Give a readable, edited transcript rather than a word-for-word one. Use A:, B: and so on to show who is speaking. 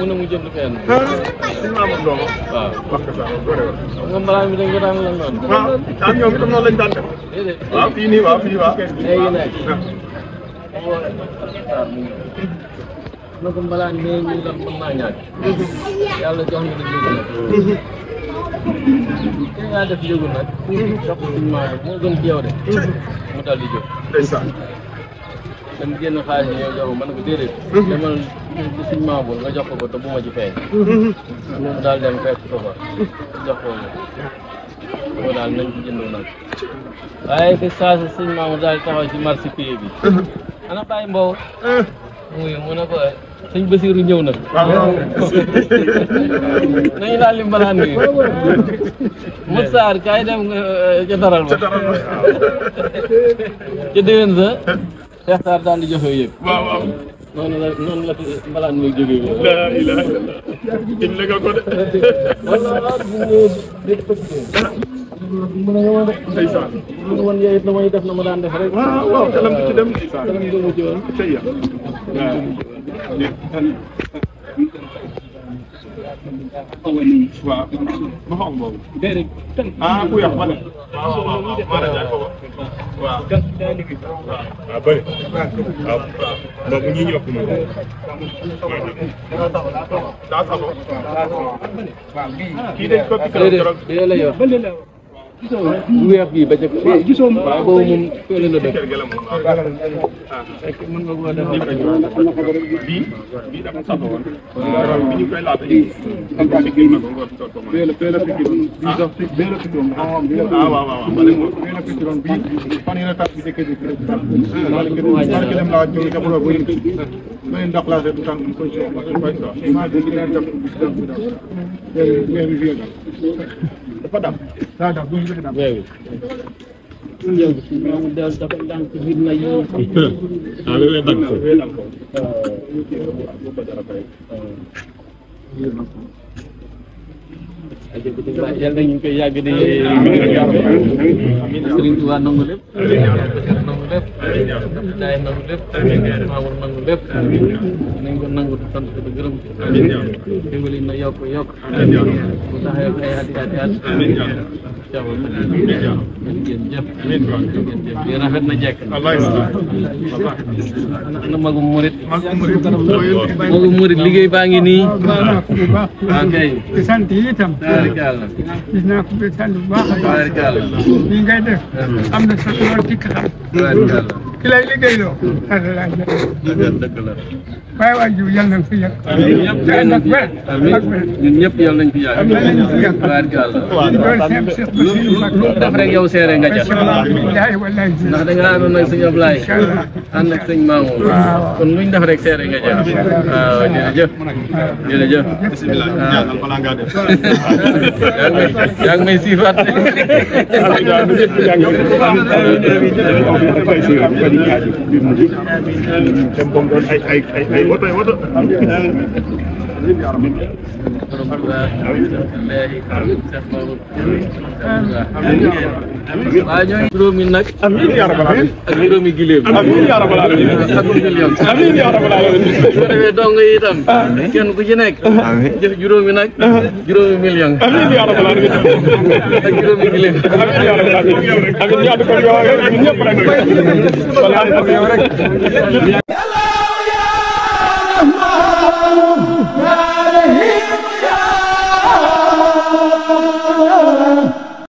A: mu ne mu jënd fenn.
B: suñu maamu doom.
A: waaw
B: wax ko sax góor a
A: xam nga mbalaan bi dañ ko daan lan noonu.
B: waaw ñoom itam noonu lañ daan def.
A: déedéet
B: waaw fii nii waaw fii waaw.
A: léegi nag. na ko mbalaan nee ñu lan mën naa ñàkk. yàlla jox ñu ne jógu nag. ki nga def jógu nag. jox ko suñu maam moo gën ci yow de. mu daal di jóg.
B: ndeysaan.
A: dem génn xaalis yi yow jox ko mën ko déedéet. demal ci suñu maam nga jox ko te bu ma ci feeñ. mu daal dem fekk ko fa jox ko ko daal nañ ci jëndoo nag. waaye fi saa si suñu maam daal taxaw ci marché pied bi. ana Baye Mbow. muy mu ne ko sëñ Basiiru ñëw na. nañu daal li mbalaan bi. Moussa kaay dem ca daral ba. ca déwén sa. Cheikh Sarr daan di joxe yëpp.
B: waaw.
A: noonu la fi mbalaan muy jógee bi.
B: la ilaha illallah. gën la ko de. ndeysaan.
A: mu woon yooyu it la may def na ma daan def rek.
B: waaw xelam ci dem ndeysaan.
A: xelam demu ci woon.
B: ca ya. waaw. ma xam boobu. ah ku yàq ma ne. waaw waaw bëri. waaw boobu ñi ñëpp moom. daa saxoo. kii dañ ko
A: déedéet la yor. bu weex bii ba ca gisoo waaye boobu moom fële la dëkk. fekk mën nga koo def
B: bii dafa saxoo woon. bi ñu koy laata yi. dafa dam
A: weewi yow mu del dafa daan ci biir na yi yàlla nañu koy yàgg di Sëriñ Tuubaa nangu lépp nangu lépp daay nangu lépp Mamour nangu lépp nañ ko nangu di sant di gërëm xéwal yi na yokk bu taxee ay ati at jëf yi rafet na jekk na magum murit liggéey baa ngi nii kay
C: sant yi itam
A: tabarikàlla
C: gis naa ko sant bu baax
A: tabarikàlla
C: lii ngay def am na sa lool ci xam
A: tabarikàlla
C: ki lay liggéeyloo
A: dëgg la
C: waaye waa jiw yal nañ fi yàgg
A: ñun ñëpp yal nañ fi yàgg tabarikàlla lu def rek yow seere nga ca ndax da nga àndoon ak sëñ Ablaye ànd ak sëñ Mamour kon luñ def rek seere nga ca waaw jërëjëf
B: bismillah ñaanal ko la nga def
A: yaa ngi may siifaat
B: ay woto
A: waaw ñooy juróomi nag
B: amiin yaa rabbal aalamiin
A: ak juróomi gileem
B: amiin yaa rabbal aalamiin
A: ak million
B: amiin yaa rabbal aalamiin
A: bu ko defee dong yi itam kenn ku ci nekk jëf juróomi nag juróomi million
B: amiin yaa rabbal aalamiin
A: ak juróomi gileem
B: amiin yaa rabbal aalamiin amiin ñaan ko yow ñëpp rek